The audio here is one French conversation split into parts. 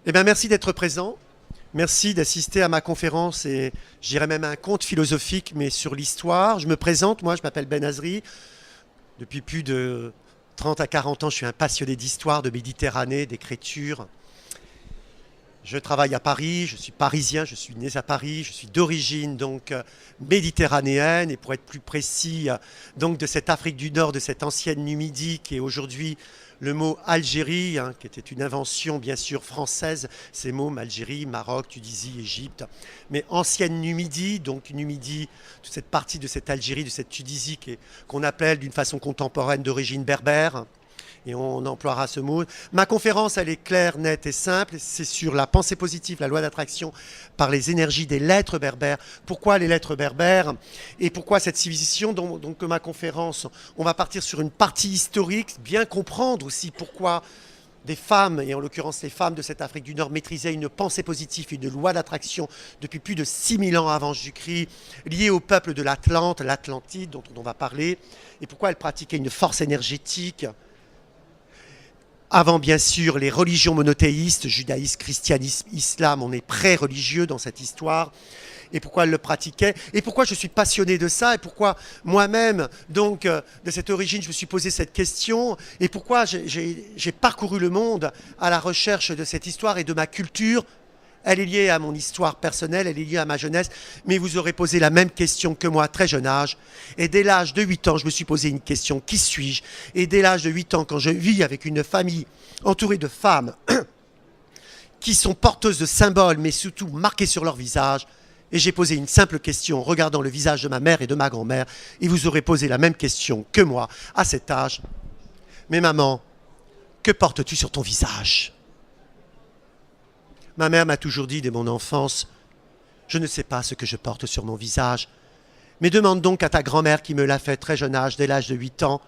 Eh bien, merci d'être présent. Merci d'assister à ma conférence et je dirais même un conte philosophique, mais sur l'histoire. Je me présente, moi, je m'appelle Ben Azri. Depuis plus de 30 à 40 ans, je suis un passionné d'histoire, de Méditerranée, d'écriture. Je travaille à Paris, je suis parisien, je suis né à Paris, je suis d'origine donc méditerranéenne et pour être plus précis, donc de cette Afrique du Nord, de cette ancienne Numidie qui est aujourd'hui le mot Algérie, hein, qui était une invention bien sûr française, ces mots Algérie, Maroc, Tunisie, Égypte, mais ancienne Numidie, donc Numidie, toute cette partie de cette Algérie, de cette Tunisie qu'on appelle d'une façon contemporaine d'origine berbère. Et on emploiera ce mot. Ma conférence, elle est claire, nette et simple. C'est sur la pensée positive, la loi d'attraction par les énergies des lettres berbères. Pourquoi les lettres berbères et pourquoi cette civilisation? Donc ma conférence, on va partir sur une partie historique, bien comprendre aussi pourquoi des femmes, et en l'occurrence les femmes de cette Afrique du Nord, maîtrisaient une pensée positive, une loi d'attraction depuis plus de 6000 ans avant Jésus-Christ, liée au peuple de l'Atlante, l'Atlantide, dont on va parler, et pourquoi elles pratiquaient une force énergétique. Avant, bien sûr, les religions monothéistes, judaïsme, christianisme, islam, on est pré-religieux dans cette histoire. Et pourquoi elle le pratiquait, et pourquoi je suis passionné de ça, et pourquoi moi-même, donc, de cette origine, je me suis posé cette question, et pourquoi j'ai parcouru le monde à la recherche de cette histoire et de ma culture. Elle est liée à mon histoire personnelle, elle est liée à ma jeunesse, mais vous aurez posé la même question que moi à très jeune âge. Et dès l'âge de 8 ans, je me suis posé une question, qui suis-je? Et dès l'âge de 8 ans, quand je vis avec une famille entourée de femmes qui sont porteuses de symboles, mais surtout marquées sur leur visage, et j'ai posé une simple question en regardant le visage de ma mère et de ma grand-mère, et vous aurez posé la même question que moi à cet âge. Mais maman, que portes-tu sur ton visage? Ma mère m'a toujours dit dès mon enfance, je ne sais pas ce que je porte sur mon visage, mais demande donc à ta grand-mère qui me l'a fait très jeune âge, dès l'âge de 8 ans.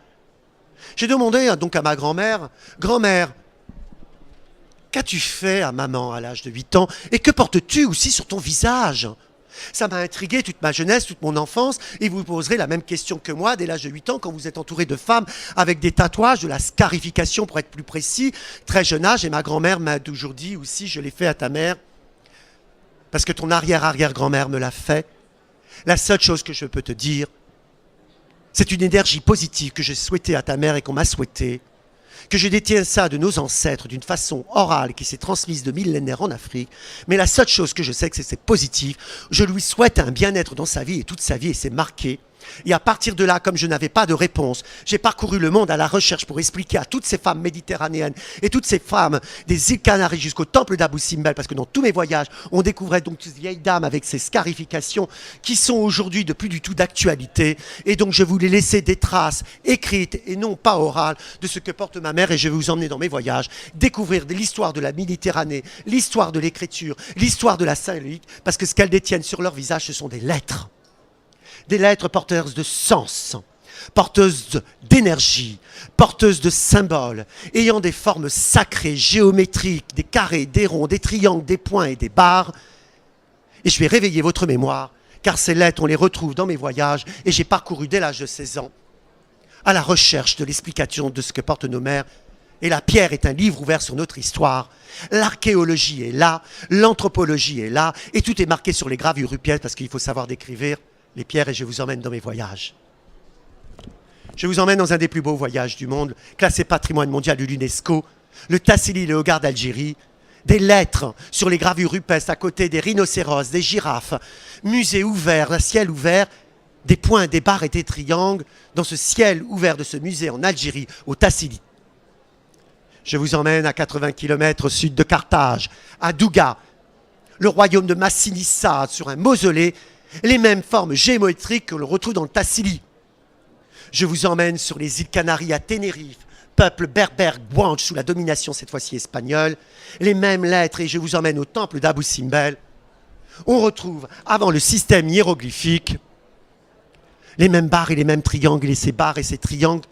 J'ai demandé donc à ma grand-mère, grand-mère, qu'as-tu fait à maman à l'âge de 8 ans et que portes-tu aussi sur ton visage? Ça m'a intrigué toute ma jeunesse, toute mon enfance, et vous poserez la même question que moi dès l'âge de 8 ans quand vous êtes entouré de femmes avec des tatouages, de la scarification pour être plus précis, très jeune âge, et ma grand-mère m'a toujours dit aussi, je l'ai fait à ta mère, parce que ton arrière-arrière-grand-mère me l'a fait. La seule chose que je peux te dire, c'est une énergie positive que j'ai souhaitée à ta mère et qu'on m'a souhaitée, que je détiens ça de nos ancêtres d'une façon orale qui s'est transmise de millénaires en Afrique. Mais la seule chose que je sais, c'est que c'est positif. Je lui souhaite un bien-être dans sa vie et toute sa vie, et c'est marqué. Et à partir de là, comme je n'avais pas de réponse, j'ai parcouru le monde à la recherche pour expliquer à toutes ces femmes méditerranéennes et toutes ces femmes des îles Canaries jusqu'au temple d'Abou Simbel, parce que dans tous mes voyages, on découvrait donc ces vieilles dames avec ces scarifications qui sont aujourd'hui de plus du tout d'actualité. Et donc je voulais laisser des traces écrites et non pas orales de ce que porte ma mère, et je vais vous emmener dans mes voyages, découvrir l'histoire de la Méditerranée, l'histoire de l'écriture, l'histoire de la symbolique, parce que ce qu'elles détiennent sur leur visage, ce sont des lettres. Des lettres porteuses de sens, porteuses d'énergie, porteuses de symboles, ayant des formes sacrées, géométriques, des carrés, des ronds, des triangles, des points et des barres. Et je vais réveiller votre mémoire, car ces lettres, on les retrouve dans mes voyages, et j'ai parcouru dès l'âge de 16 ans, à la recherche de l'explication de ce que portent nos mères. Et la pierre est un livre ouvert sur notre histoire. L'archéologie est là, l'anthropologie est là, et tout est marqué sur les gravures rupestres, parce qu'il faut savoir décrire les pierres, et je vous emmène dans mes voyages. Je vous emmène dans un des plus beaux voyages du monde, classé patrimoine mondial de l'UNESCO, le Tassili, le Hogar d'Algérie, des lettres sur les gravures rupestres à côté des rhinocéros, des girafes, musée ouvert, un ciel ouvert, des points, des barres et des triangles dans ce ciel ouvert de ce musée en Algérie, au Tassili. Je vous emmène à 80 km au sud de Carthage, à Douga, le royaume de Massinissa, sur un mausolée, les mêmes formes géométriques que l'on retrouve dans le Tassili. Je vous emmène sur les îles Canaries à Tenerife, peuple berbère guanche sous la domination cette fois-ci espagnole, les mêmes lettres, et je vous emmène au temple d'Abou Simbel. On retrouve, avant le système hiéroglyphique, les mêmes barres et les mêmes triangles, et ces barres et ces triangles,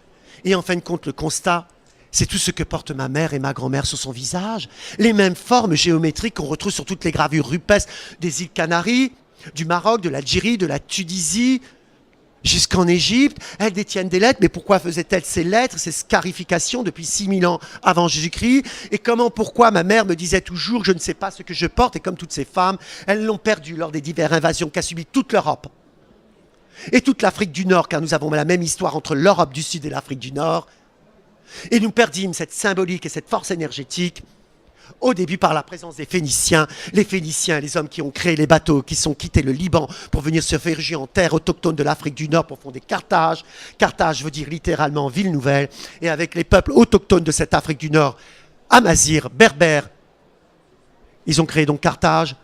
et en fin de compte, le constat, c'est tout ce que portent ma mère et ma grand-mère sur son visage, les mêmes formes géométriques qu'on retrouve sur toutes les gravures rupestres des îles Canaries, du Maroc, de l'Algérie, de la Tunisie, jusqu'en Égypte. Elles détiennent des lettres, mais pourquoi faisaient-elles ces lettres, ces scarifications depuis 6000 ans avant Jésus-Christ? Et pourquoi ma mère me disait toujours, je ne sais pas ce que je porte, et comme toutes ces femmes, elles l'ont perdu lors des diverses invasions qu'a subies toute l'Europe et toute l'Afrique du Nord, car nous avons la même histoire entre l'Europe du Sud et l'Afrique du Nord. Et nous perdîmes cette symbolique et cette force énergétique au début par la présence des Phéniciens, les hommes qui ont créé les bateaux, qui sont quittés le Liban pour venir se réfugier en terre autochtone de l'Afrique du Nord pour fonder Carthage. Carthage veut dire littéralement ville nouvelle. Et avec les peuples autochtones de cette Afrique du Nord, Amazirs, Berbères, ils ont créé donc Carthage.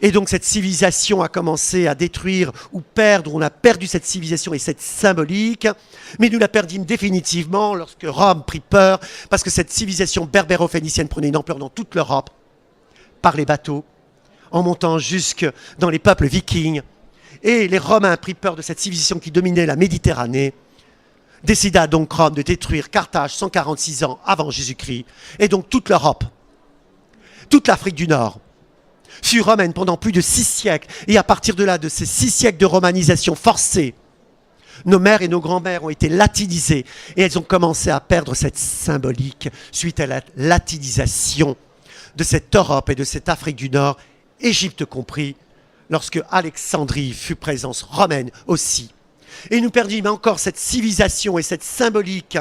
Et donc cette civilisation a commencé à détruire ou perdre, on a perdu cette civilisation et cette symbolique, mais nous la perdîmes définitivement lorsque Rome prit peur, parce que cette civilisation berbéro-phénicienne prenait une ampleur dans toute l'Europe, par les bateaux, en montant jusque dans les peuples vikings. Et les Romains prirent peur de cette civilisation qui dominait la Méditerranée, décida donc Rome de détruire Carthage 146 ans avant Jésus-Christ, et donc toute l'Europe, toute l'Afrique du Nord, fut romaine pendant plus de 6 siècles. Et à partir de là, de ces 6 siècles de romanisation forcée, nos mères et nos grands-mères ont été latinisées et elles ont commencé à perdre cette symbolique suite à la latinisation de cette Europe et de cette Afrique du Nord, Égypte compris, lorsque Alexandrie fut présence romaine aussi. Et nous perdîmes encore cette civilisation et cette symbolique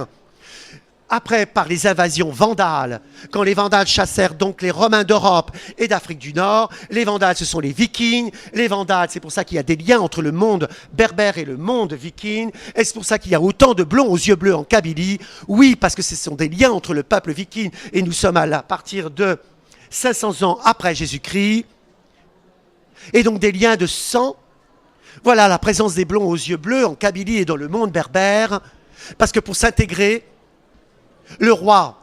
après, par les invasions vandales, quand les Vandales chassèrent donc les Romains d'Europe et d'Afrique du Nord, les Vandales, ce sont les Vikings. Les Vandales, c'est pour ça qu'il y a des liens entre le monde berbère et le monde viking. Et c'est pour ça qu'il y a autant de blonds aux yeux bleus en Kabylie. Oui, parce que ce sont des liens entre le peuple viking et nous sommes à partir de 500 ans après Jésus-Christ. Et donc des liens de sang. Voilà la présence des blonds aux yeux bleus en Kabylie et dans le monde berbère. Parce que pour s'intégrer, le roi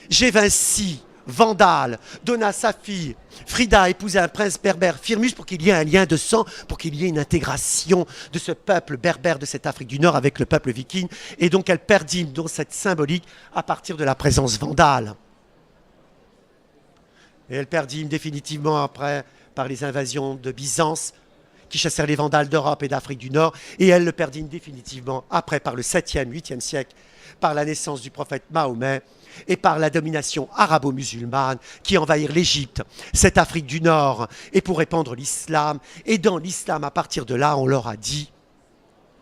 Gévinci, Vandale, donna sa fille Frida épouser un prince berbère Firmus pour qu'il y ait un lien de sang, pour qu'il y ait une intégration de ce peuple berbère de cette Afrique du Nord avec le peuple viking. Et donc elle perdit donc cette symbolique à partir de la présence vandale. Et elle perdit définitivement après par les invasions de Byzance qui chassèrent les Vandales d'Europe et d'Afrique du Nord. Et elle le perdit définitivement après par le 7e, 8e siècle, par la naissance du prophète Mahomet et par la domination arabo-musulmane qui envahirent l'Égypte, cette Afrique du Nord, et pour répandre l'islam. Et dans l'islam, à partir de là, on leur a dit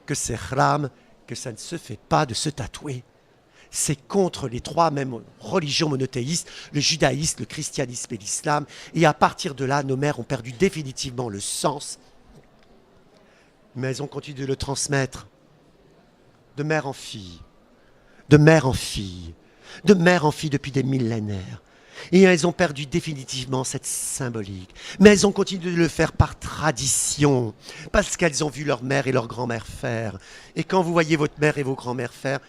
que c'est haram, que ça ne se fait pas de se tatouer. C'est contre les 3 mêmes religions monothéistes, le judaïsme, le christianisme et l'islam. Et à partir de là, nos mères ont perdu définitivement le sens. Mais elles ont continué de le transmettre de mère en fille, de mère en fille, de mère en fille depuis des millénaires. Et elles ont perdu définitivement cette symbolique. Mais elles ont continué de le faire par tradition, parce qu'elles ont vu leur mère et leur grand-mère faire. Et quand vous voyez votre mère et vos grands-mères faire,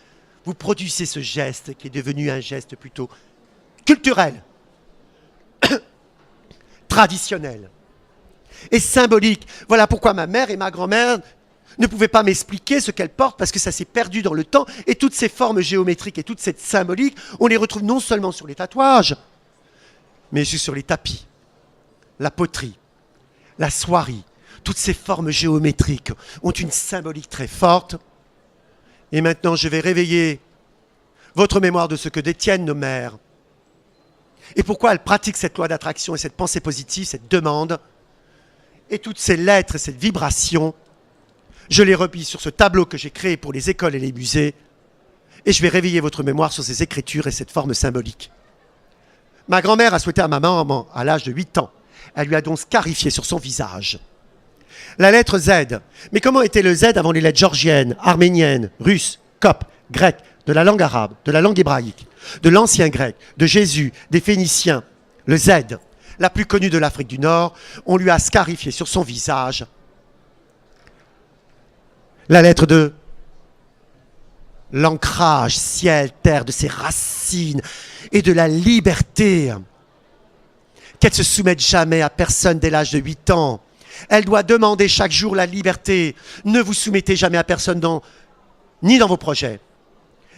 vous produisez ce geste qui est devenu un geste plutôt culturel, traditionnel et symbolique. Voilà pourquoi ma mère et ma grand-mère ne pouvaient pas m'expliquer ce qu'elles portent, parce que ça s'est perdu dans le temps. Et toutes ces formes géométriques et toute cette symbolique, on les retrouve non seulement sur les tatouages, mais aussi sur les tapis, la poterie, la soierie. Toutes ces formes géométriques ont une symbolique très forte. Et maintenant, je vais réveiller votre mémoire de ce que détiennent nos mères. Et pourquoi elles pratiquent cette loi d'attraction et cette pensée positive, cette demande. Et toutes ces lettres et cette vibration, je les replie sur ce tableau que j'ai créé pour les écoles et les musées. Et je vais réveiller votre mémoire sur ces écritures et cette forme symbolique. Ma grand-mère a souhaité à ma maman à l'âge de 8 ans. Elle lui a donc scarifié sur son visage la lettre Z. Mais comment était le Z avant les lettres georgiennes, arméniennes, russes, coptes, grecques, de la langue arabe, de la langue hébraïque, de l'ancien grec, de Jésus, des Phéniciens? Le Z, la plus connue de l'Afrique du Nord, on lui a scarifié sur son visage la lettre de l'ancrage ciel-terre, de ses racines et de la liberté. Qu'elle ne se soumette jamais à personne dès l'âge de 8 ans. Elle doit demander chaque jour la liberté. Ne vous soumettez jamais à personne ni dans vos projets,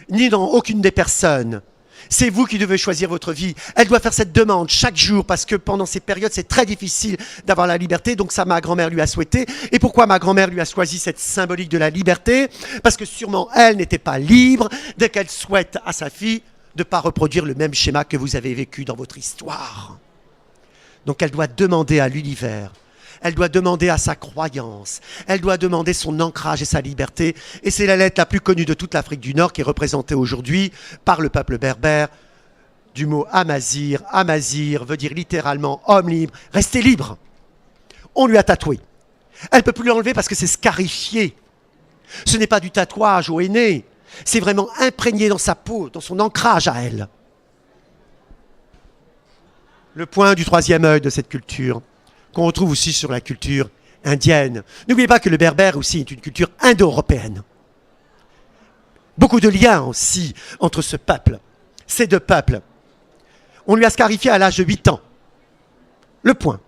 ni dans aucune des personnes. C'est vous qui devez choisir votre vie. Elle doit faire cette demande chaque jour parce que pendant ces périodes, c'est très difficile d'avoir la liberté. Donc ça, ma grand-mère lui a souhaité. Et pourquoi ma grand-mère lui a choisi cette symbolique de la liberté? Parce que sûrement, elle n'était pas libre dès qu'elle souhaite à sa fille de ne pas reproduire le même schéma que vous avez vécu dans votre histoire. Donc elle doit demander à l'univers. Elle doit demander à sa croyance. Elle doit demander son ancrage et sa liberté. Et c'est la lettre la plus connue de toute l'Afrique du Nord qui est représentée aujourd'hui par le peuple berbère du mot Amazir. Amazir veut dire littéralement homme libre. Restez libre. On lui a tatoué. Elle ne peut plus l'enlever parce que c'est scarifié. Ce n'est pas du tatouage au henné. C'est vraiment imprégné dans sa peau, dans son ancrage à elle. Le point du troisième œil de cette culture, qu'on retrouve aussi sur la culture indienne. N'oubliez pas que le berbère aussi est une culture indo-européenne. Beaucoup de liens aussi entre ce peuple, ces deux peuples. On lui a scarifié à l'âge de 8 ans. Le point,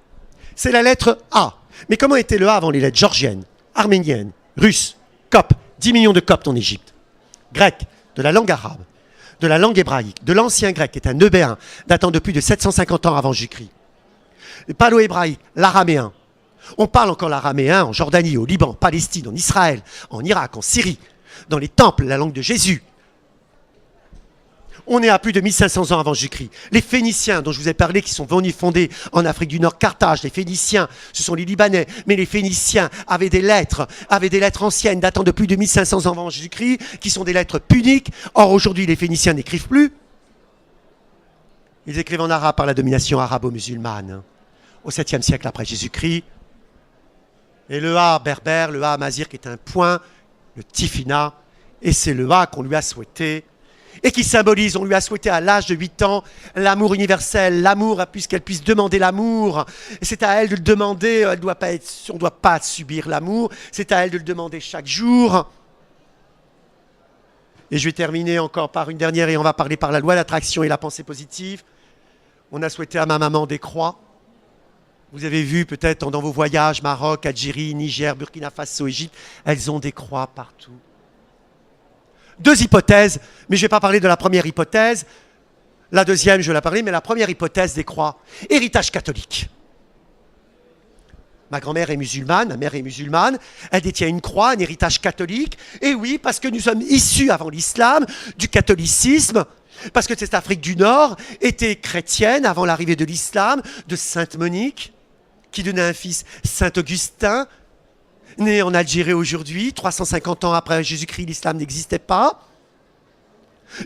c'est la lettre A. Mais comment était le A avant les lettres georgiennes, arméniennes, russes, coptes, 10 millions de coptes en Égypte, grec, de la langue arabe, de la langue hébraïque, de l'ancien grec, qui est un eubéen datant de plus de 750 ans avant Jésus-Christ. Le palo-hébraïque, l'araméen. On parle encore l'araméen en Jordanie, au Liban, en Palestine, en Israël, en Irak, en Syrie, dans les temples, la langue de Jésus. On est à plus de 1500 ans avant Jésus-Christ. Les Phéniciens, dont je vous ai parlé, qui sont venus fonder en Afrique du Nord, Carthage, les Phéniciens, ce sont les Libanais, mais les Phéniciens avaient des lettres anciennes datant de plus de 1500 ans avant Jésus-Christ, qui sont des lettres puniques. Or, aujourd'hui, les Phéniciens n'écrivent plus. Ils écrivent en arabe par la domination arabo-musulmane, au 7e siècle après Jésus-Christ. Et le A berbère, le A amazir, qui est un point, le tifina, et c'est le A qu'on lui a souhaité, et qui symbolise, on lui a souhaité à l'âge de 8 ans, l'amour universel, l'amour, puisqu'elle puisse demander l'amour. Et c'est à elle de le demander, on ne doit pas subir l'amour, c'est à elle de le demander chaque jour. Et je vais terminer encore par une dernière, et on va parler par la loi d'attraction et la pensée positive. On a souhaité à ma maman des croix. Vous avez vu peut-être dans vos voyages, Maroc, Algérie, Niger, Burkina Faso, Égypte, elles ont des croix partout. 2 hypothèses, mais je ne vais pas parler de la première hypothèse. La deuxième, je vais la parler, mais la première hypothèse des croix. Héritage catholique. Ma grand-mère est musulmane, ma mère est musulmane, elle détient une croix, un héritage catholique. Et oui, parce que nous sommes issus avant l'islam, du catholicisme, parce que cette Afrique du Nord était chrétienne avant l'arrivée de l'islam, de Sainte Monique, qui donnait un fils, Saint Augustin, né en Algérie aujourd'hui, 350 ans après Jésus-Christ, l'islam n'existait pas.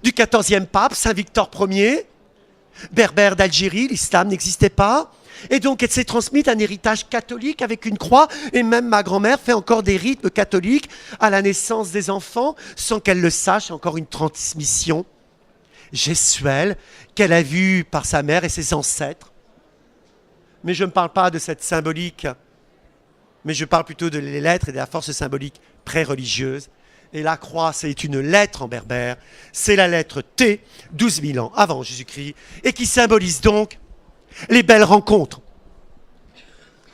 Du 14e pape, Saint Victor Ier, berbère d'Algérie, l'islam n'existait pas. Et donc, elle s'est transmise un héritage catholique avec une croix. Et même ma grand-mère fait encore des rites catholiques à la naissance des enfants, sans qu'elle le sache, encore une transmission gestuelle qu'elle a vue par sa mère et ses ancêtres. Mais je ne parle pas de cette symbolique, mais je parle plutôt de les lettres et de la force symbolique pré-religieuse. Et la croix, c'est une lettre en berbère. C'est la lettre T, 12 000 ans avant Jésus-Christ, et qui symbolise donc les belles rencontres.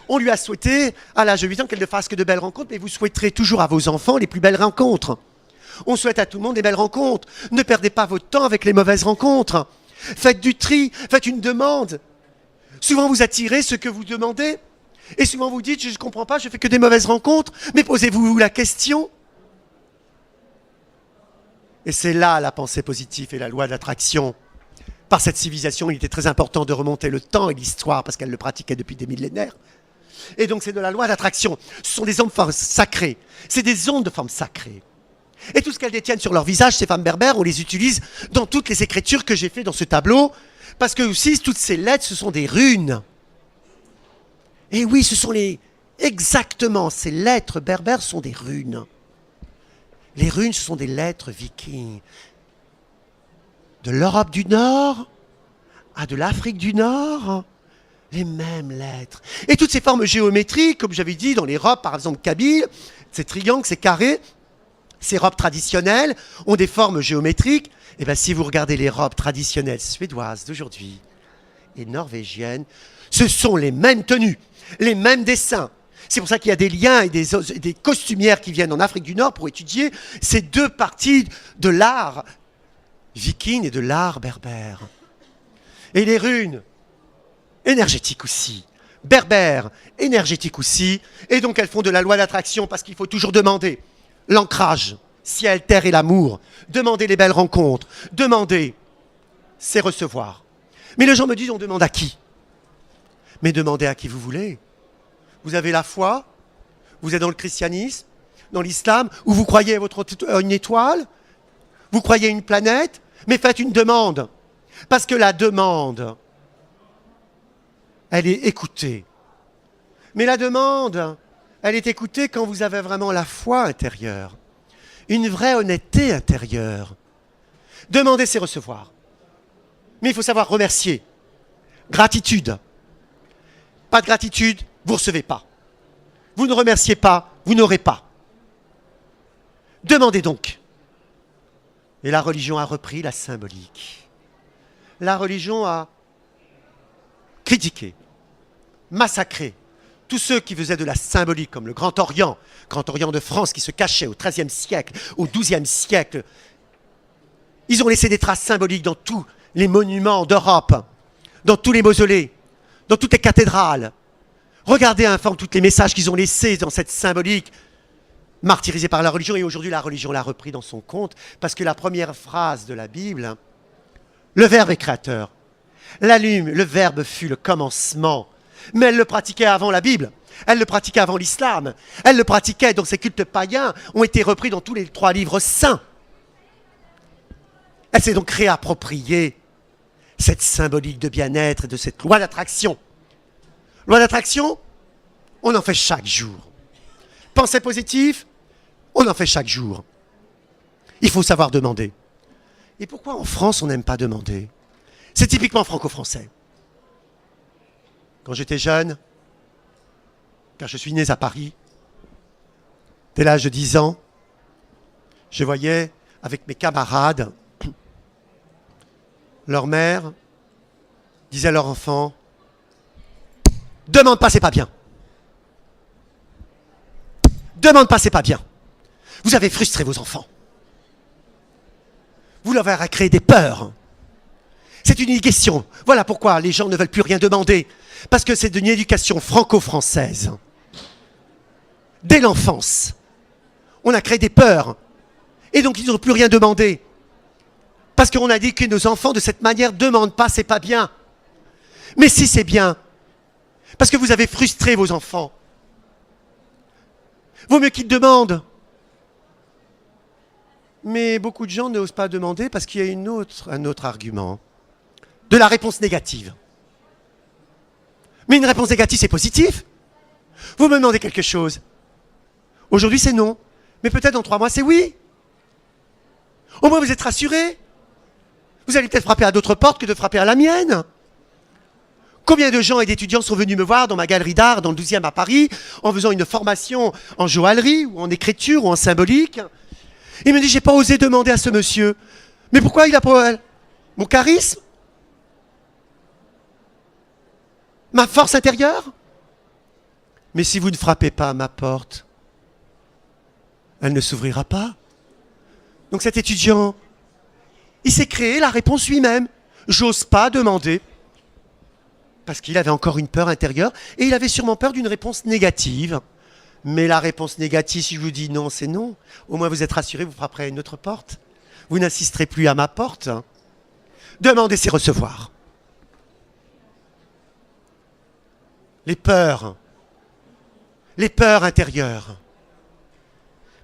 On lui a souhaité, à l'âge de 8 ans, qu'elle ne fasse que de belles rencontres, mais vous souhaiterez toujours à vos enfants les plus belles rencontres. On souhaite à tout le monde des belles rencontres. Ne perdez pas votre temps avec les mauvaises rencontres. Faites du tri, faites une demande. Souvent, vous attirez ce que vous demandez. Et souvent, vous dites, je ne comprends pas, je ne fais que des mauvaises rencontres. Mais posez-vous la question. Et c'est là la pensée positive et la loi d'attraction. Par cette civilisation, il était très important de remonter le temps et l'histoire, parce qu'elle le pratiquait depuis des millénaires. Et donc, c'est de la loi d'attraction. Ce sont des ondes sacrées. C'est des ondes de forme sacrée. Et tout ce qu'elles détiennent sur leur visage, ces femmes berbères, on les utilise dans toutes les écritures que j'ai fait dans ce tableau, parce que aussi, toutes ces lettres, ce sont des runes. Et oui, ce sont exactement, ces lettres berbères sont des runes. Les runes, ce sont des lettres vikings. De l'Europe du Nord à de l'Afrique du Nord, les mêmes lettres. Et toutes ces formes géométriques, comme j'avais dit, dans les robes, par exemple, kabyles, ces triangles, ces carrés, ces robes traditionnelles ont des formes géométriques. Et bien, si vous regardez les robes traditionnelles suédoises d'aujourd'hui et norvégiennes, ce sont les mêmes tenues, les mêmes dessins. C'est pour ça qu'il y a des liens et des costumières qui viennent en Afrique du Nord pour étudier ces deux parties de l'art viking et de l'art berbère. Et les runes, énergétiques aussi, berbères, énergétiques aussi, et donc elles font de la loi d'attraction parce qu'il faut toujours demander l'ancrage, ciel, terre et l'amour, demander les belles rencontres, demander, c'est recevoir. Mais les gens me disent, on demande à qui? Mais demandez à qui vous voulez. Vous avez la foi, vous êtes dans le christianisme, dans l'islam, ou vous croyez à une étoile, vous croyez à une planète, mais faites une demande. Parce que la demande, elle est écoutée. Mais la demande, elle est écoutée quand vous avez vraiment la foi intérieure, une vraie honnêteté intérieure. Demander, c'est recevoir. Mais il faut savoir remercier. Gratitude. Pas de gratitude, vous ne recevez pas. Vous ne remerciez pas, vous n'aurez pas. Demandez donc. Et la religion a repris la symbolique. La religion a critiqué, massacré tous ceux qui faisaient de la symbolique, comme le Grand Orient de France qui se cachait au XIIIe siècle, au XIIe siècle. Ils ont laissé des traces symboliques dans tous les monuments d'Europe, dans tous les mausolées, dans toutes les cathédrales. Regardez un peu tous les messages qu'ils ont laissés dans cette symbolique, martyrisée par la religion, et aujourd'hui la religion l'a repris dans son compte, parce que la première phrase de la Bible, le Verbe est créateur. Le Verbe fut le commencement. Mais elle le pratiquait avant la Bible, elle le pratiquait avant l'islam, elle le pratiquait, donc ces cultes païens ont été repris dans tous les 3 livres saints. Elle s'est donc réappropriée cette symbolique de bien-être et de cette loi d'attraction. Loi d'attraction, on en fait chaque jour. Pensée positive, on en fait chaque jour. Il faut savoir demander. Et pourquoi en France on n'aime pas demander? C'est typiquement franco-français. Quand j'étais jeune, car je suis né à Paris, dès l'âge de 10 ans, je voyais avec mes camarades, leur mère disait à leur enfant, « Demande pas, c'est pas bien. Demande pas, c'est pas bien. Vous avez frustré vos enfants. Vous leur avez créé des peurs. C'est une éducation. Voilà pourquoi les gens ne veulent plus rien demander. Parce que c'est une éducation franco-française. Dès l'enfance, on a créé des peurs. Et donc, ils n'ont plus rien demandé. Parce qu'on a dit que nos enfants, de cette manière, ne demandent pas, c'est pas bien. Mais si c'est bien, parce que vous avez frustré vos enfants, vaut mieux qu'ils demandent. Mais beaucoup de gens n'osent pas demander parce qu'il y a un autre argument. De la réponse négative. Mais une réponse négative, c'est positif. Vous me demandez quelque chose. Aujourd'hui, c'est non. Mais peut-être dans 3 mois, c'est oui. Au moins, vous êtes rassurés. Vous allez peut-être frapper à d'autres portes que de frapper à la mienne. Combien de gens et d'étudiants sont venus me voir dans ma galerie d'art, dans le 12e à Paris, en faisant une formation en joaillerie, ou en écriture, ou en symbolique. Il me dit, j'ai pas osé demander à ce monsieur. Mais pourquoi il a pas mon charisme? Ma force intérieure? Mais si vous ne frappez pas à ma porte, elle ne s'ouvrira pas. Donc cet étudiant, il s'est créé la réponse lui-même. J'ose pas demander. Parce qu'il avait encore une peur intérieure, et il avait sûrement peur d'une réponse négative. Mais la réponse négative, si je vous dis non, c'est non. Au moins vous êtes rassuré, vous frapperez à une autre porte. Vous n'insisterez plus à ma porte. Demander, c'est recevoir. Les peurs intérieures.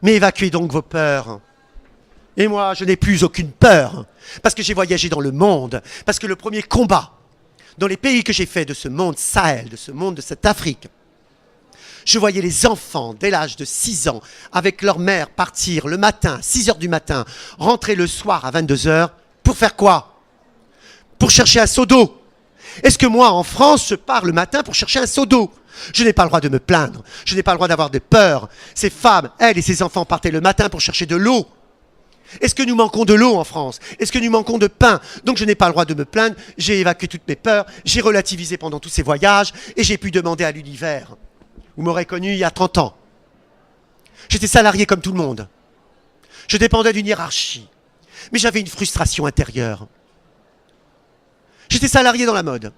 Mais évacuez donc vos peurs. Et moi, je n'ai plus aucune peur, parce que j'ai voyagé dans le monde, parce que le premier combat, dans les pays que j'ai fait de ce monde Sahel, de ce monde de cette Afrique, je voyais les enfants dès l'âge de 6 ans, avec leur mère, partir le matin, 6 heures du matin, rentrer le soir à 22 heures, pour faire quoi? Pour chercher un seau d'eau. Est-ce que moi, en France, je pars le matin pour chercher un seau d'eau? Je n'ai pas le droit de me plaindre, je n'ai pas le droit d'avoir de peur. Ces femmes, elles et ces enfants partaient le matin pour chercher de l'eau. Est-ce que nous manquons de l'eau en France? Est-ce que nous manquons de pain? Donc je n'ai pas le droit de me plaindre, j'ai évacué toutes mes peurs, j'ai relativisé pendant tous ces voyages, et j'ai pu demander à l'univers. Vous m'aurez connu il y a 30 ans. J'étais salarié comme tout le monde. Je dépendais d'une hiérarchie. Mais j'avais une frustration intérieure. J'étais salarié dans la mode.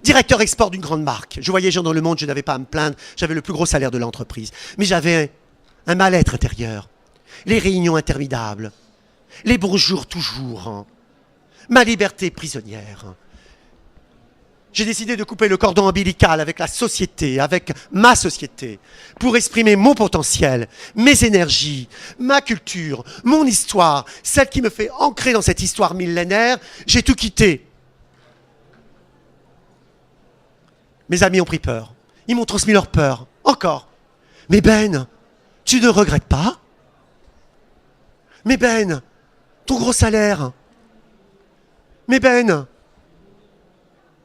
Directeur export d'une grande marque. Je voyais gens dans le monde, je n'avais pas à me plaindre. J'avais le plus gros salaire de l'entreprise. Mais j'avais un mal-être intérieur. Les réunions interminables. Les bonjours toujours. Ma liberté prisonnière. J'ai décidé de couper le cordon ombilical avec la société, avec ma société, pour exprimer mon potentiel, mes énergies, ma culture, mon histoire, celle qui me fait ancrer dans cette histoire millénaire. J'ai tout quitté. Mes amis ont pris peur. Ils m'ont transmis leur peur. Encore. Mais Ben, tu ne regrettes pas? Mais Ben, ton gros salaire. Mais Ben,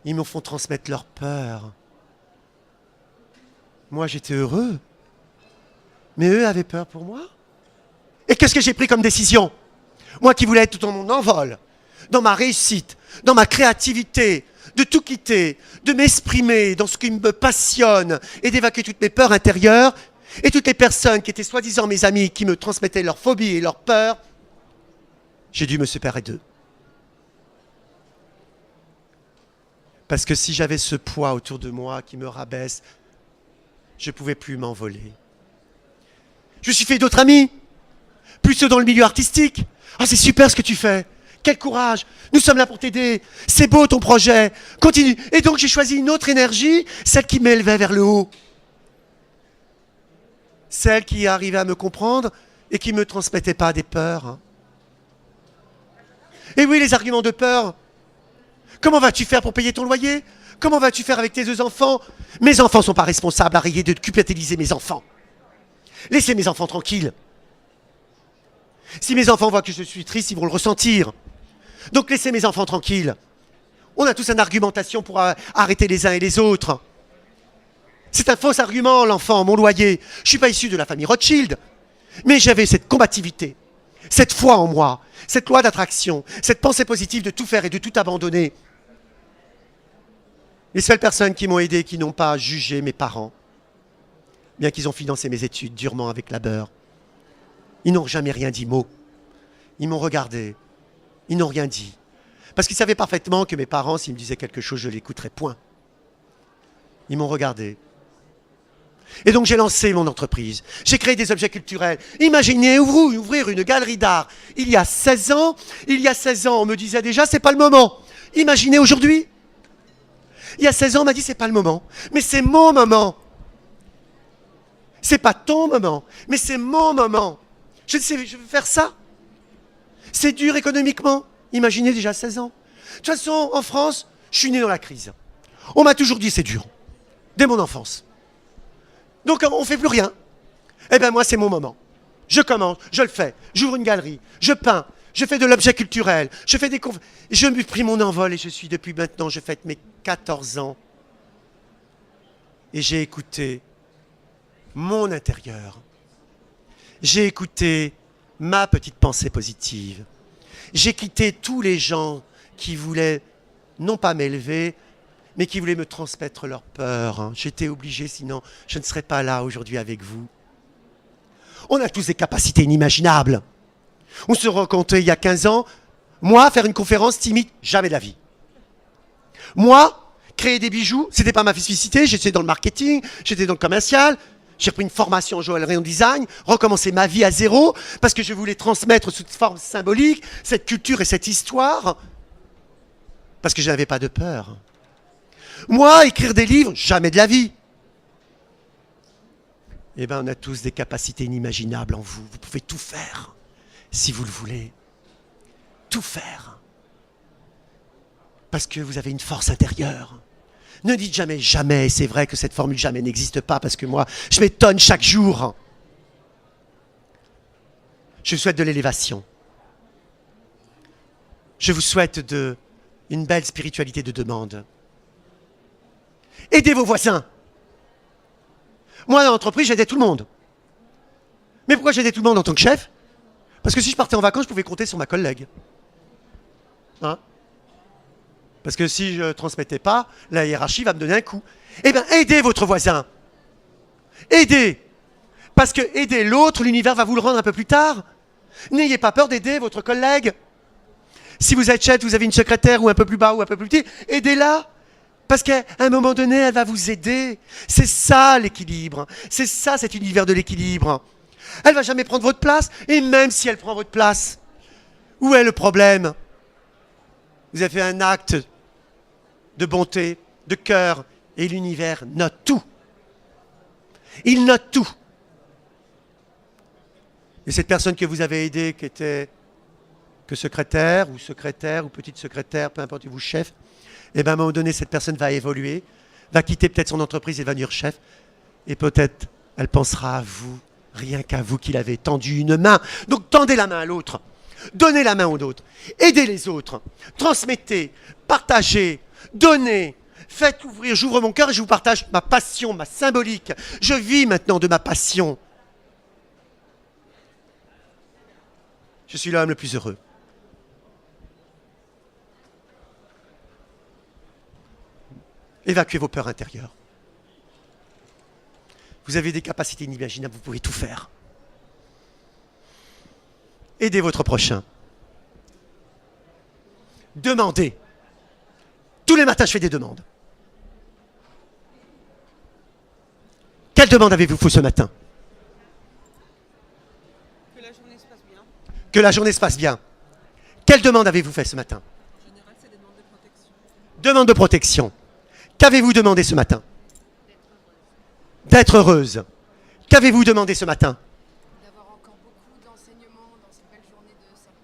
ils me font transmettre leur peur. Moi, j'étais heureux. Mais eux avaient peur pour moi. Et qu'est-ce que j'ai pris comme décision? Moi qui voulais être tout en mon envol, dans ma réussite, dans ma créativité, de tout quitter, de m'exprimer dans ce qui me passionne et d'évacuer toutes mes peurs intérieures, et toutes les personnes qui étaient soi-disant mes amis, qui me transmettaient leurs phobies et leurs peurs, j'ai dû me séparer d'eux. Parce que si j'avais ce poids autour de moi qui me rabaisse, je ne pouvais plus m'envoler. Je me suis fait d'autres amis, plus ceux dans le milieu artistique. Ah, c'est super ce que tu fais. Quel courage. Nous sommes là pour t'aider. C'est beau ton projet. Continue. Et donc j'ai choisi une autre énergie, celle qui m'élevait vers le haut. Celle qui arrivait à me comprendre et qui ne me transmettait pas des peurs. Et oui, les arguments de peur. Comment vas-tu faire pour payer ton loyer? Comment vas-tu faire avec tes deux enfants? Mes enfants ne sont pas responsables, arrêtez de culpabiliser mes enfants. Laissez mes enfants tranquilles. Si mes enfants voient que je suis triste, ils vont le ressentir. Donc laissez mes enfants tranquilles. On a tous une argumentation pour arrêter les uns et les autres. C'est un faux argument, l'enfant, mon loyer. Je ne suis pas issu de la famille Rothschild. Mais j'avais cette combativité, cette foi en moi, cette loi d'attraction, cette pensée positive de tout faire et de tout abandonner. Les seules personnes qui m'ont aidé, qui n'ont pas jugé mes parents, bien qu'ils ont financé mes études durement avec labeur, ils n'ont jamais rien dit mot. Ils m'ont regardé. Ils n'ont rien dit. Parce qu'ils savaient parfaitement que mes parents, s'ils me disaient quelque chose, je l'écouterais point. Ils m'ont regardé. Et donc j'ai lancé mon entreprise. J'ai créé des objets culturels. Imaginez ouvrir une galerie d'art. Il y a 16 ans, on me disait déjà, c'est pas le moment. Imaginez aujourd'hui. Il y a 16 ans, on m'a dit, c'est pas le moment. Mais c'est mon moment. C'est pas ton moment, mais c'est mon moment. Je sais, je veux faire ça. C'est dur économiquement. Imaginez déjà 16 ans. De toute façon, en France, je suis né dans la crise. On m'a toujours dit c'est dur. Dès mon enfance. Donc on ne fait plus rien. Eh bien moi, c'est mon moment. Je commence, je le fais. J'ouvre une galerie, je peins, je fais de l'objet culturel, je fais des je me pris mon envol et je suis depuis maintenant, je fête mes 14 ans. Et j'ai écouté mon intérieur. J'ai écouté ma petite pensée positive. J'ai quitté tous les gens qui voulaient non pas m'élever, mais qui voulaient me transmettre leur peur. J'étais obligé, sinon je ne serais pas là aujourd'hui avec vous. On a tous des capacités inimaginables. On se rencontrait il y a 15 ans. Moi, faire une conférence timide, jamais de la vie. Moi, créer des bijoux, c'était pas ma spécificité. J'étais dans le marketing, j'étais dans le commercial. J'ai pris une formation en joaillerie en design, recommencer ma vie à zéro, parce que je voulais transmettre sous forme symbolique cette culture et cette histoire, parce que je n'avais pas de peur. Moi, écrire des livres, jamais de la vie. Eh bien, on a tous des capacités inimaginables en vous. Vous pouvez tout faire, si vous le voulez. Tout faire. Parce que vous avez une force intérieure. Ne dites jamais jamais, c'est vrai que cette formule jamais n'existe pas, parce que moi, je m'étonne chaque jour. Je vous souhaite de l'élévation. Je vous souhaite une belle spiritualité de demande. Aidez vos voisins. Moi, dans l'entreprise, j'aidais tout le monde. Mais pourquoi j'aidais tout le monde en tant que chef? Parce que si je partais en vacances, je pouvais compter sur ma collègue. Hein? Parce que si je ne transmettais pas, la hiérarchie va me donner un coup. Eh bien, aidez votre voisin. Aidez. Parce que aider l'autre, l'univers va vous le rendre un peu plus tard. N'ayez pas peur d'aider votre collègue. Si vous êtes chef, vous avez une secrétaire ou un peu plus bas ou un peu plus petit, aidez-la. Parce qu'à un moment donné, elle va vous aider. C'est ça l'équilibre. C'est ça cet univers de l'équilibre. Elle ne va jamais prendre votre place. Et même si elle prend votre place, où est le problème? Vous avez fait un acte de bonté, de cœur, et l'univers note tout. Il note tout. Et cette personne que vous avez aidée, qui était que secrétaire ou petite secrétaire, peu importe, vous chef, et bien à un moment donné, cette personne va évoluer, va quitter peut-être son entreprise et va devenir chef, et peut-être elle pensera à vous, rien qu'à vous qu'il avait tendu une main. Donc tendez la main à l'autre, donnez la main aux autres, aidez les autres, transmettez, partagez, donnez, faites ouvrir, j'ouvre mon cœur et je vous partage ma passion, ma symbolique. Je vis maintenant de ma passion. Je suis l'homme le plus heureux. Évacuez vos peurs intérieures. Vous avez des capacités inimaginables, vous pouvez tout faire. Aidez votre prochain. Demandez. Tous les matins, je fais des demandes. Quelle demande avez-vous fait ce matin? Que la journée se passe bien. Que la journée se passe bien. Quelle demande avez-vous fait ce matin? En général, c'est des demandes de protection. Demande de protection. Qu'avez-vous demandé ce matin? D'être heureuse. Qu'avez-vous demandé ce matin? D'avoir encore beaucoup d'enseignements dans cette belle journée de salon.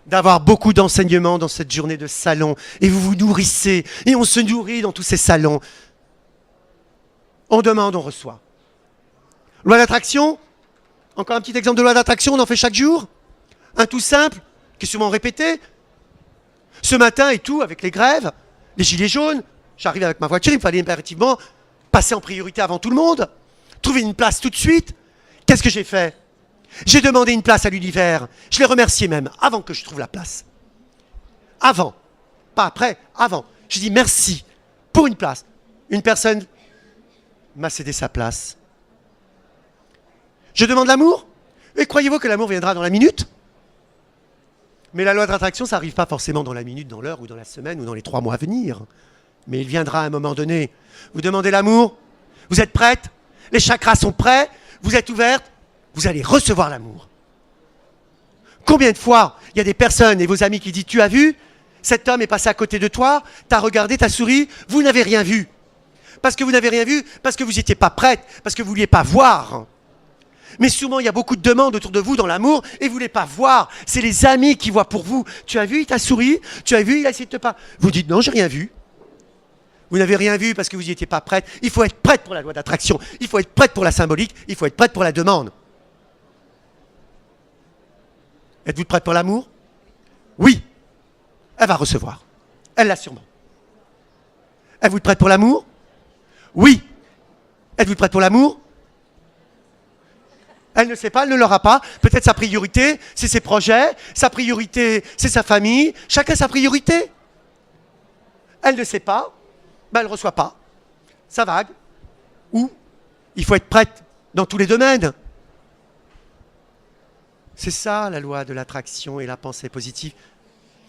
D'avoir beaucoup d'enseignements dans cette journée de salon. Et vous vous nourrissez. Et on se nourrit dans tous ces salons. On demande, on reçoit. Loi d'attraction. Encore un petit exemple de loi d'attraction, on en fait chaque jour. Un tout simple, qui est souvent répété. Ce matin et tout, avec les grèves, les gilets jaunes, j'arrive avec ma voiture, il me fallait impérativement passer en priorité avant tout le monde, trouver une place tout de suite. Qu'est-ce que j'ai fait? J'ai demandé une place à l'univers. Je l'ai remercié même, avant que je trouve la place. Avant. Pas après, avant. J'ai dit merci pour une place. Une personne m'a cédé sa place. Je demande l'amour. Et croyez-vous que l'amour viendra dans la minute? Mais la loi de l'attraction, ça n'arrive pas forcément dans la minute, dans l'heure, ou dans la semaine, ou dans les 3 mois à venir. Mais il viendra à un moment donné. Vous demandez l'amour, vous êtes prête, les chakras sont prêts, vous êtes ouverte, vous allez recevoir l'amour. Combien de fois il y a des personnes et vos amis qui disent « Tu as vu, cet homme est passé à côté de toi, t'as regardé, t'as souri, vous n'avez rien vu. » Parce que vous n'avez rien vu, parce que vous n'étiez pas prête, parce que vous ne vouliez pas voir. Mais souvent, il y a beaucoup de demandes autour de vous dans l'amour et vous ne voulez pas voir. C'est les amis qui voient pour vous. Tu as vu, il t'a souri. Tu as vu, il a essayé de te parler. Vous dites non, j'ai rien vu. Vous n'avez rien vu parce que vous n'y étiez pas prête. Il faut être prête pour la loi d'attraction. Il faut être prête pour la symbolique. Il faut être prête pour la demande. Êtes-vous prête pour l'amour? Oui. Elle va recevoir. Elle l'a sûrement. Êtes-vous prête pour l'amour? Oui. Êtes-vous prête pour l'amour? Elle ne sait pas, elle ne l'aura pas. Peut-être sa priorité, c'est ses projets. Sa priorité, c'est sa famille. Chacun sa priorité. Elle ne sait pas, ben elle ne reçoit pas. Ça vague. Ou il faut être prête dans tous les domaines. C'est ça la loi de l'attraction et la pensée positive.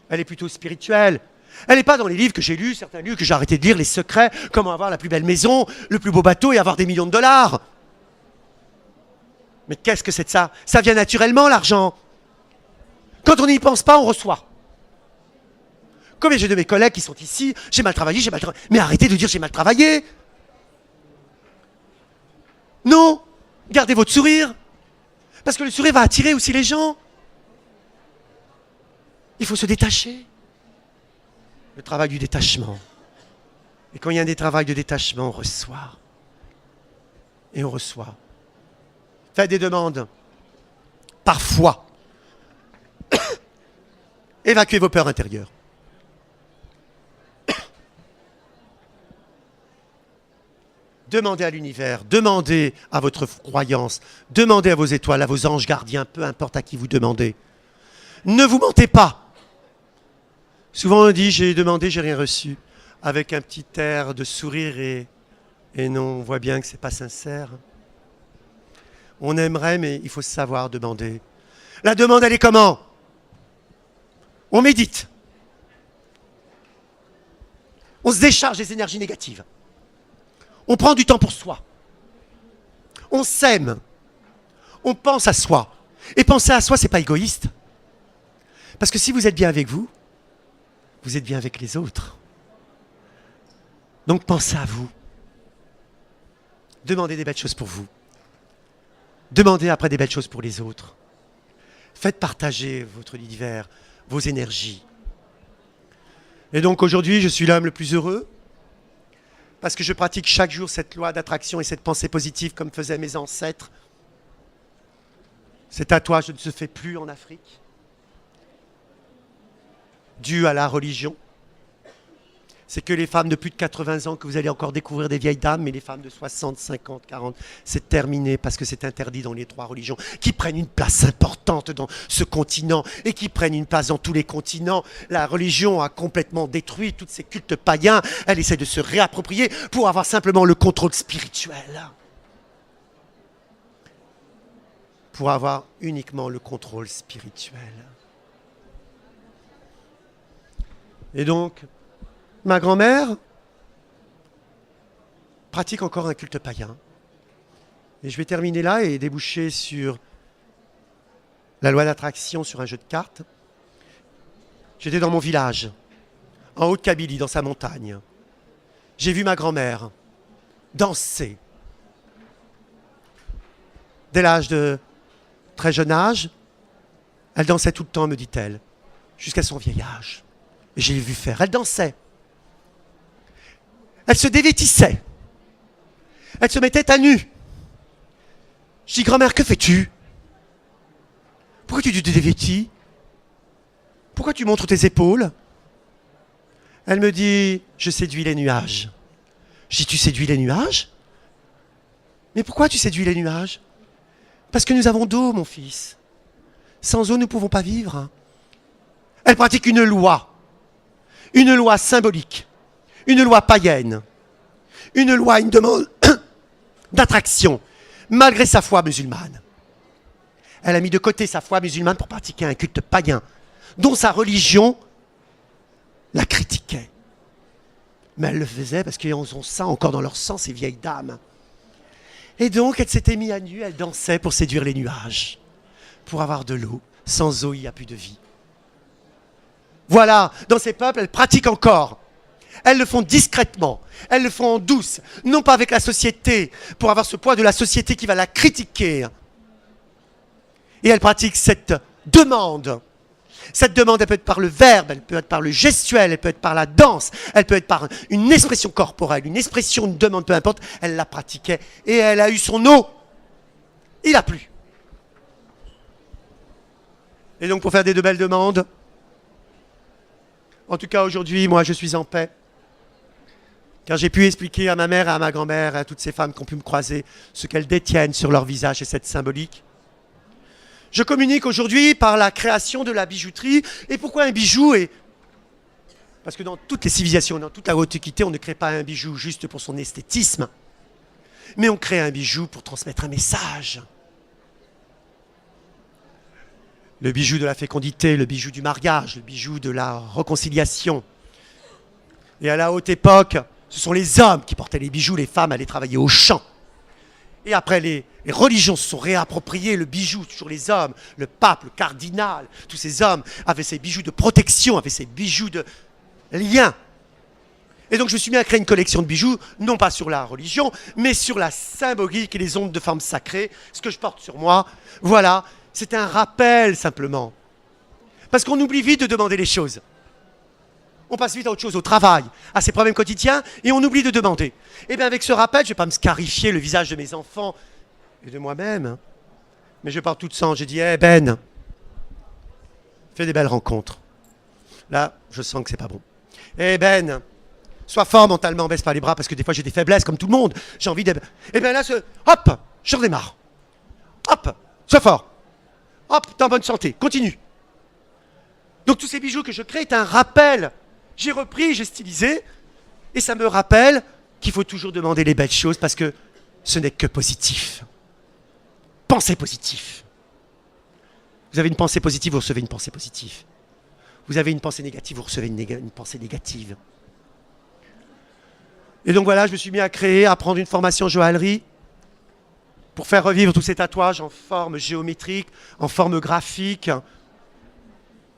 Elle est plutôt spirituelle. Elle n'est pas dans les livres que j'ai lus, certains livres que j'ai arrêté de lire, les secrets, comment avoir la plus belle maison, le plus beau bateau et avoir des millions de dollars. Mais qu'est-ce que c'est de ça? Ça vient naturellement, l'argent. Quand on n'y pense pas, on reçoit. Combien j'ai de mes collègues qui sont ici, j'ai mal travaillé, j'ai mal travaillé. Mais arrêtez de dire j'ai mal travaillé. Non, gardez votre sourire. Parce que le sourire va attirer aussi les gens. Il faut se détacher. Le travail du détachement. Et quand il y a un travail de détachement, on reçoit. Et on reçoit. Faites des demandes. Parfois. Évacuez vos peurs intérieures. Demandez à l'univers, demandez à votre croyance, demandez à vos étoiles, à vos anges gardiens, peu importe à qui vous demandez. Ne vous mentez pas. Souvent on dit j'ai demandé, j'ai rien reçu, avec un petit air de sourire et non, on voit bien que ce n'est pas sincère. On aimerait, mais il faut savoir demander. La demande, elle est comment? On médite. On se décharge des énergies négatives. On prend du temps pour soi. On s'aime. On pense à soi. Et penser à soi, c'est pas égoïste. Parce que si vous êtes bien avec vous, vous êtes bien avec les autres. Donc pensez à vous. Demandez des belles choses pour vous. Demandez après des belles choses pour les autres. Faites partager votre univers, vos énergies. Et donc aujourd'hui, je suis l'homme le plus heureux parce que je pratique chaque jour cette loi d'attraction et cette pensée positive comme faisaient mes ancêtres. Ces tatouages ne se fait plus en Afrique, dû à la religion. C'est que les femmes de plus de 80 ans que vous allez encore découvrir des vieilles dames, mais les femmes de 60, 50, 40, c'est terminé parce que c'est interdit dans les 3 religions, qui prennent une place importante dans ce continent et qui prennent une place dans tous les continents. La religion a complètement détruit tous ces cultes païens. Elle essaie de se réapproprier pour avoir simplement le contrôle spirituel. Pour avoir uniquement le contrôle spirituel. Et donc, ma grand-mère pratique encore un culte païen. Et je vais terminer là et déboucher sur la loi d'attraction sur un jeu de cartes. J'étais dans mon village, en Haute-Kabylie, dans sa montagne. J'ai vu ma grand-mère danser. Dès l'âge de très jeune âge, elle dansait tout le temps, me dit-elle, jusqu'à son vieil âge. Et j'ai vu faire. Elle dansait. Elle se dévêtissait. Elle se mettait à nu. Je dis, grand-mère, que fais-tu? Pourquoi tu te dévêtis? Pourquoi tu montres tes épaules? Elle me dit, je séduis les nuages. Je dis, tu séduis les nuages? Mais pourquoi tu séduis les nuages? Parce que nous avons d'eau, mon fils. Sans eau, nous ne pouvons pas vivre. Elle pratique une loi symbolique. Une loi païenne, une loi, une demande d'attraction, malgré sa foi musulmane. Elle a mis de côté sa foi musulmane pour pratiquer un culte païen, dont sa religion la critiquait. Mais elle le faisait parce qu'ils ont ça encore dans leur sang, ces vieilles dames. Et donc, elle s'était mise à nu, elle dansait pour séduire les nuages, pour avoir de l'eau. Sans eau, il n'y a plus de vie. Voilà, dans ces peuples, elles pratiquent encore. Elles le font discrètement, elles le font en douce, non pas avec la société, pour avoir ce poids de la société qui va la critiquer. Et elles pratiquent cette demande. Cette demande, elle peut être par le verbe, elle peut être par le gestuel, elle peut être par la danse, elle peut être par une expression corporelle, une expression, une demande, peu importe. Elle la pratiquait et elle a eu son eau. Il a plu. Et donc pour faire des de belles demandes, en tout cas aujourd'hui, moi je suis en paix. Car j'ai pu expliquer à ma mère, à ma grand-mère, à toutes ces femmes qui ont pu me croiser, ce qu'elles détiennent sur leur visage et cette symbolique. Je communique aujourd'hui par la création de la bijouterie. Et pourquoi un bijou? Parce que dans toutes les civilisations, dans toute la Antiquité, on ne crée pas un bijou juste pour son esthétisme, mais on crée un bijou pour transmettre un message. Le bijou de la fécondité, le bijou du mariage, le bijou de la réconciliation. Et à la haute époque, ce sont les hommes qui portaient les bijoux, les femmes allaient travailler au champ. Et après, les religions se sont réappropriées le bijou, toujours les hommes, le pape, le cardinal, tous ces hommes avaient ces bijoux de protection, avaient ces bijoux de lien. Et donc je me suis mis à créer une collection de bijoux, non pas sur la religion, mais sur la symbolique et les ondes de forme sacrée, ce que je porte sur moi. Voilà, c'est un rappel simplement. Parce qu'on oublie vite de demander les choses. On passe vite à autre chose, au travail, à ses problèmes quotidiens, et on oublie de demander. Et bien avec ce rappel, je ne vais pas me scarifier le visage de mes enfants et de moi-même, hein. Mais je parle tout sang. J'ai dit, hey Ben, fais des belles rencontres. Là, je sens que c'est pas bon. Hey Ben, sois fort mentalement, baisse pas les bras, parce que des fois j'ai des faiblesses comme tout le monde. J'ai envie de... Et bien là, hop, je redémarre. Hop, sois fort. Hop, t'es en bonne santé, continue. Donc tous ces bijoux que je crée est un rappel. J'ai repris, j'ai stylisé, et ça me rappelle qu'il faut toujours demander les belles choses parce que ce n'est que positif. Pensez positif. Vous avez une pensée positive, vous recevez une pensée positive. Vous avez une pensée négative, vous recevez une pensée négative. Et donc voilà, je me suis mis à créer, à prendre une formation en joaillerie pour faire revivre tous ces tatouages en forme géométrique, en forme graphique.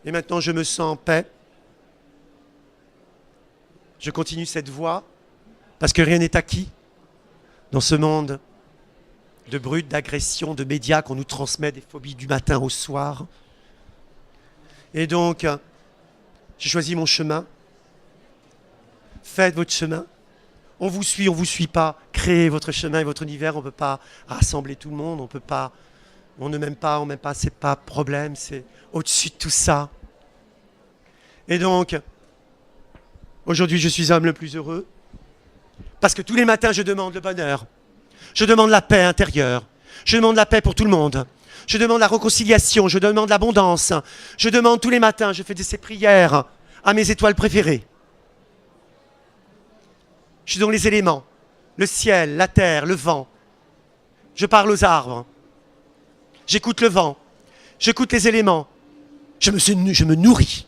Et maintenant, je me sens en paix. Je continue cette voie parce que rien n'est acquis dans ce monde de brut, d'agression, de médias qu'on nous transmet des phobies du matin au soir. Et donc, j'ai choisi mon chemin. Faites votre chemin. On vous suit pas. Créez votre chemin et votre univers. On ne peut pas rassembler tout le monde. On peut pas. On ne m'aime pas, on m'aime pas. C'est pas problème. C'est au-dessus de tout ça. Et donc, aujourd'hui, je suis l'homme le plus heureux parce que tous les matins, je demande le bonheur. Je demande la paix intérieure. Je demande la paix pour tout le monde. Je demande la réconciliation. Je demande l'abondance. Je demande tous les matins, je fais ces prières à mes étoiles préférées. Je suis dans les éléments, le ciel, la terre, le vent. Je parle aux arbres. J'écoute le vent. J'écoute les éléments. Je me nourris.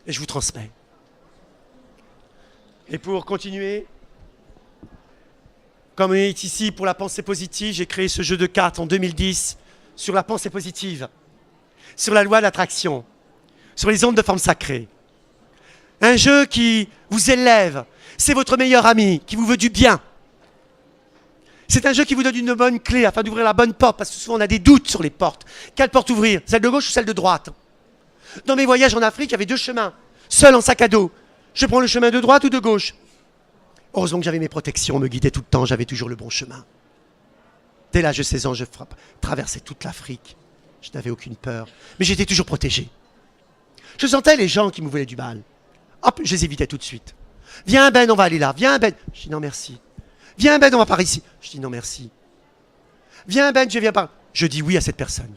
Et je vous transmets. Et pour continuer, comme on est ici pour la pensée positive, j'ai créé ce jeu de cartes en 2010 sur la pensée positive, sur la loi de l'attraction, sur les ondes de forme sacrée. Un jeu qui vous élève, c'est votre meilleur ami, qui vous veut du bien. C'est un jeu qui vous donne une bonne clé afin d'ouvrir la bonne porte, parce que souvent on a des doutes sur les portes. Quelle porte ouvrir? Celle de gauche ou celle de droite? Dans mes voyages en Afrique, il y avait 2 chemins, seul en sac à dos. Je prends le chemin de droite ou de gauche? Heureusement que j'avais mes protections, on me guidait tout le temps, j'avais toujours le bon chemin. Dès l'âge de 16 ans, je traversais toute l'Afrique. Je n'avais aucune peur, mais j'étais toujours protégé. Je sentais les gens qui me voulaient du mal. Hop, je les évitais tout de suite. Viens Ben, on va aller là. Viens Ben. Je dis non merci. Viens Ben, on va par ici. Je dis non merci. Viens Ben, je viens par... Je dis oui à cette personne.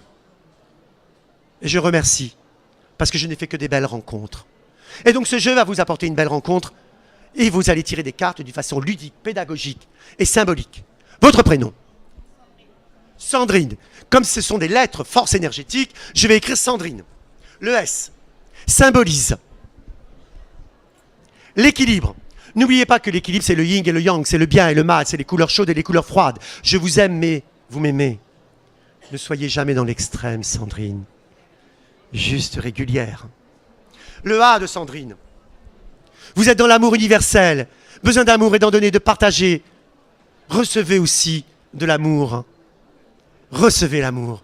Et je remercie, parce que je n'ai fait que des belles rencontres. Et donc ce jeu va vous apporter une belle rencontre, et vous allez tirer des cartes d'une façon ludique, pédagogique et symbolique. Votre prénom? Sandrine. Comme ce sont des lettres force énergétique, je vais écrire Sandrine. Le S symbolise l'équilibre. N'oubliez pas que l'équilibre, c'est le yin et le yang, c'est le bien et le mal, c'est les couleurs chaudes et les couleurs froides. Je vous aime, mais vous m'aimez. Ne soyez jamais dans l'extrême, Sandrine. Juste régulière. Le A de Sandrine. Vous êtes dans l'amour universel. Besoin d'amour et d'en donner, de partager. Recevez aussi de l'amour. Recevez l'amour.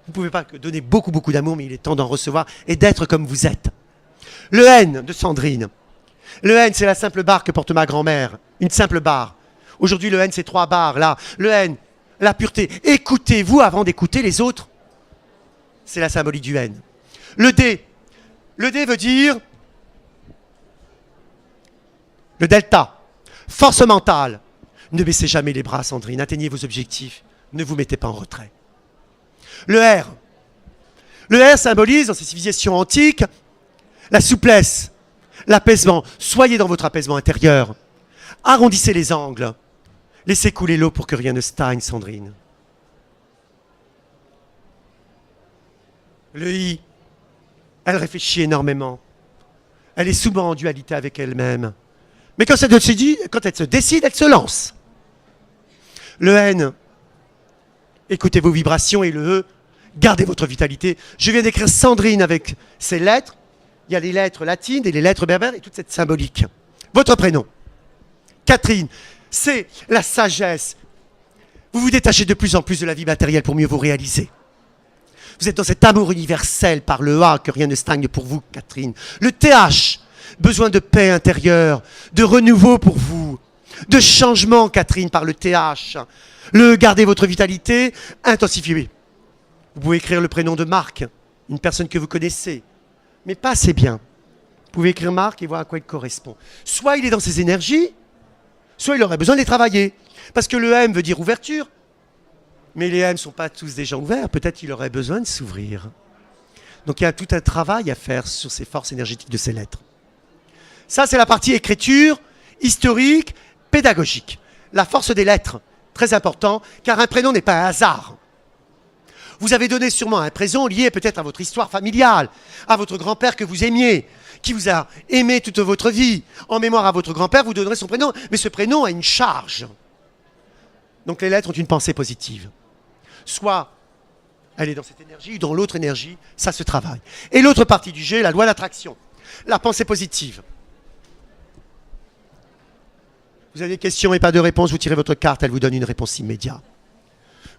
Vous ne pouvez pas donner beaucoup d'amour, mais il est temps d'en recevoir et d'être comme vous êtes. Le N de Sandrine. Le N, c'est la simple barre que porte ma grand-mère. Une simple barre. Aujourd'hui, le N, c'est 3 barres. Là, le N, la pureté. Écoutez-vous avant d'écouter les autres. C'est la symbolique du N. Le D. Le D veut dire le delta. Force mentale. Ne baissez jamais les bras, Sandrine. Atteignez vos objectifs. Ne vous mettez pas en retrait. Le R. Le R symbolise, dans ces civilisations antiques, la souplesse, l'apaisement. Soyez dans votre apaisement intérieur. Arrondissez les angles. Laissez couler l'eau pour que rien ne stagne, Sandrine. Le I. Elle réfléchit énormément. Elle est souvent en dualité avec elle-même. Mais quand elle se décide, elle se lance. Le N. Écoutez vos vibrations et le E. Gardez votre vitalité. Je viens d'écrire Sandrine avec ces lettres. Il y a les lettres latines et les lettres berbères et toute cette symbolique. Votre prénom. Catherine. C'est la sagesse. Vous vous détachez de plus en plus de la vie matérielle pour mieux vous réaliser. Vous êtes dans cet amour universel par le A, que rien ne stagne pour vous, Catherine. Le TH, besoin de paix intérieure, de renouveau pour vous, de changement, Catherine, par le TH. Le gardez votre vitalité, intensifiez. Vous pouvez écrire le prénom de Marc, une personne que vous connaissez, mais pas assez bien. Vous pouvez écrire Marc et voir à quoi il correspond. Soit il est dans ses énergies, soit il aurait besoin de les travailler. Parce que le M veut dire ouverture. Mais les M ne sont pas tous des gens ouverts. Peut-être qu'il aurait besoin de s'ouvrir. Donc il y a tout un travail à faire sur ces forces énergétiques de ces lettres. Ça, c'est la partie écriture, historique, pédagogique. La force des lettres, très important, car un prénom n'est pas un hasard. Vous avez donné sûrement un présent lié peut-être à votre histoire familiale, à votre grand-père que vous aimiez, qui vous a aimé toute votre vie. En mémoire à votre grand-père, vous donnerez son prénom, mais ce prénom a une charge. Donc les lettres ont une pensée positive. Soit elle est dans cette énergie, ou dans l'autre énergie, ça se travaille. Et l'autre partie du G, la loi d'attraction, la pensée positive. Vous avez des questions et pas de réponse, vous tirez votre carte, elle vous donne une réponse immédiate.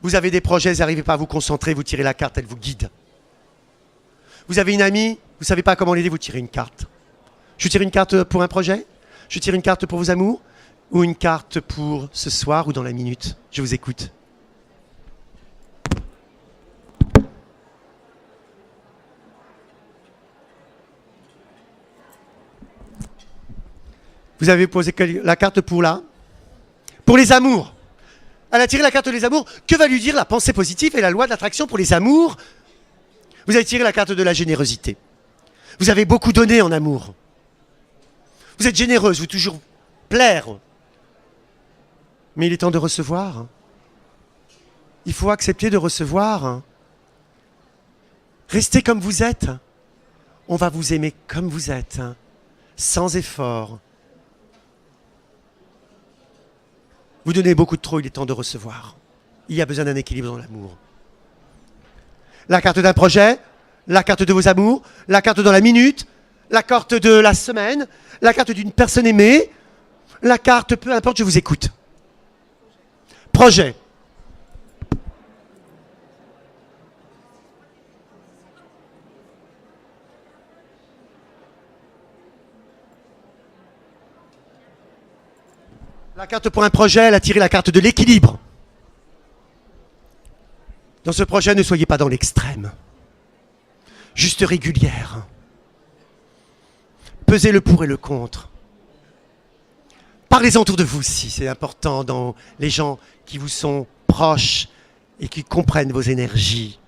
Vous avez des projets, vous n'arrivez pas à vous concentrer, vous tirez la carte, elle vous guide. Vous avez une amie, vous ne savez pas comment l'aider, vous tirez une carte. Je tire une carte pour un projet, je tire une carte pour vos amours, ou une carte pour ce soir ou dans la minute. Je vous écoute. Vous avez posé la carte pour là? Pour les amours. Elle a tiré la carte des amours. Que va lui dire la pensée positive et la loi de l'attraction pour les amours? Vous avez tiré la carte de la générosité. Vous avez beaucoup donné en amour. Vous êtes généreuse, vous toujours plaire. Mais il est temps de recevoir. Il faut accepter de recevoir. Restez comme vous êtes. On va vous aimer comme vous êtes, sans effort. Vous donnez beaucoup de trop, il est temps de recevoir. Il y a besoin d'un équilibre dans l'amour. La carte d'un projet, la carte de vos amours, la carte dans la minute, la carte de la semaine, la carte d'une personne aimée, la carte, peu importe, je vous écoute. Projet. La carte pour un projet, elle a tiré la carte de l'équilibre. Dans ce projet, ne soyez pas dans l'extrême. Juste régulière. Pesez le pour et le contre. Parlez-en autour de vous aussi, c'est important dans les gens qui vous sont proches et qui comprennent vos énergies.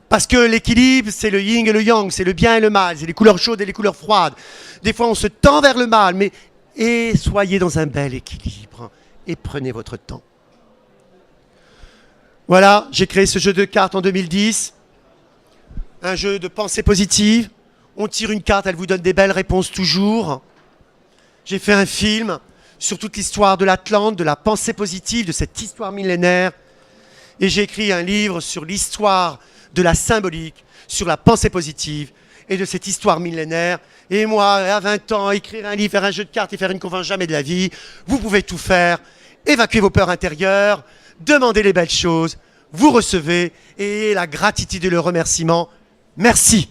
Parce que l'équilibre, c'est le yin et le yang, c'est le bien et le mal, c'est les couleurs chaudes et les couleurs froides. Des fois, on se tend vers le mal, mais soyez dans un bel équilibre et prenez votre temps. Voilà, j'ai créé ce jeu de cartes en 2010. Un jeu de pensée positive. On tire une carte, elle vous donne des belles réponses toujours. J'ai fait un film sur toute l'histoire de l'Atlante, de la pensée positive, de cette histoire millénaire. Et j'ai écrit un livre sur l'histoire de la symbolique, sur la pensée positive et de cette histoire millénaire. Et moi, à 20 ans, écrire un livre, faire un jeu de cartes et faire une conférence jamais de la vie, vous pouvez tout faire. Évacuez vos peurs intérieures, demandez les belles choses, vous recevez et la gratitude et le remerciement. Merci.